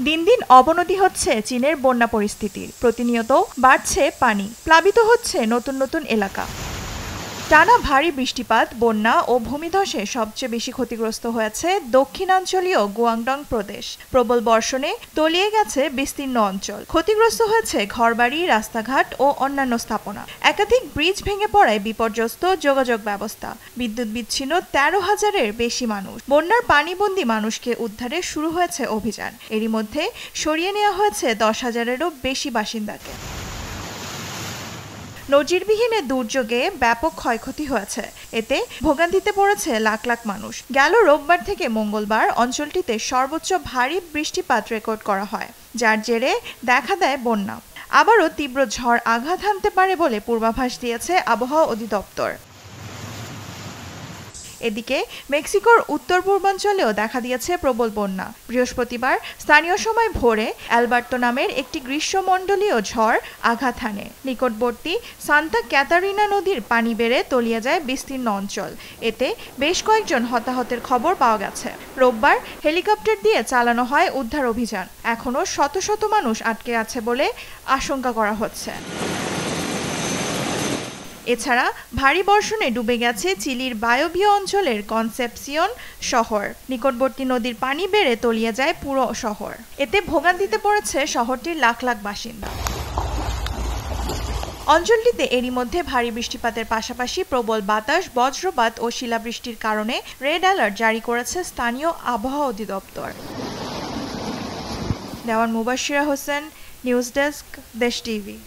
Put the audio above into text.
দিন দিন অবনতি হচ্ছে চীনের বন্যা পরিস্থিতির। প্রতিনিয়ত বাড়ছে পানি, প্লাবিত হচ্ছে নতুন নতুন এলাকা। টানা ভারী বৃষ্টিপাত, বন্যা ও ভূমিধসে সবচেয়ে বেশি ক্ষতিগ্রস্ত হয়েছে দক্ষিণাঞ্চলীয় গুয়াংডং প্রদেশ। প্রবল বর্ষণে তলিয়ে গেছে বিস্তীর্ণ অঞ্চল, ক্ষতিগ্রস্ত হয়েছে ঘরবাড়ি, রাস্তাঘাট ও অন্যান্য স্থাপনা। একাধিক ব্রিজ ভেঙে পড়ায় বিপর্যস্ত যোগাযোগ ব্যবস্থা, বিদ্যুৎ বিচ্ছিন্ন 13,000-এর বেশি মানুষ। বন্যার পানিবন্দী মানুষকে উদ্ধারে শুরু হয়েছে অভিযান। এরই মধ্যে সরিয়ে নেওয়া হয়েছে 10,000-এরও বেশি বাসিন্দাকে। নজিরবিহীন দুর্যোগে ব্যাপক ক্ষয়ক্ষতি হয়েছে, এতে ভোগান্তিতে পড়েছে লাখ লাখ মানুষ। গেল রোববার থেকে মঙ্গলবার অঞ্চলটিতে সর্বোচ্চ ভারী বৃষ্টিপাত রেকর্ড করা হয়, যার জেরে দেখা দেয় বন্যা। আবারও তীব্র ঝড় আঘাত হানতে পারে বলে পূর্বাভাস দিয়েছে আবহাওয়া অধিদপ্তর। এদিকে মেক্সিকোর উত্তর পূর্বাঞ্চলেও দেখা দিয়েছে প্রবল বন্যা। বৃহস্পতিবার স্থানীয় সময় ভোরে অ্যালবার্তো নামের একটি গ্রীষ্মমণ্ডলীয় ঝড় আঘাত হানে। নিকটবর্তী সান্তা ক্যাতারিনা নদীর পানি বেড়ে তলিয়ে যায় বিস্তীর্ণ অঞ্চল। এতে বেশ কয়েকজন হতাহতের খবর পাওয়া গেছে। রোববার হেলিকপ্টার দিয়ে চালানো হয় উদ্ধার অভিযান। এখনও শত শত মানুষ আটকে আছে বলে আশঙ্কা করা হচ্ছে। এছাড়া ভারী বর্ষণে ডুবে গেছে চিলির বায়োবিয় অঞ্চলের কনসেপসিয়ন শহর। নিকটবর্তী নদীর পানি বেড়ে তলিয়ে যায় পুরো শহর। এতে ভোগান্তিতে পড়েছে শহরটির লাখ লাখ বাসিন্দা। অঞ্চলটিতে এরই মধ্যে ভারী বৃষ্টিপাতের পাশাপাশি প্রবল বাতাস, বজ্রপাত ও শিলাবৃষ্টির কারণে রেড অ্যালার্ট জারি করেছে স্থানীয় আবহাওয়া অধিদপ্তর। দেওয়ান মুবাশশিরা হোসেন, নিউজ ডেস্ক, দেশ টিভি।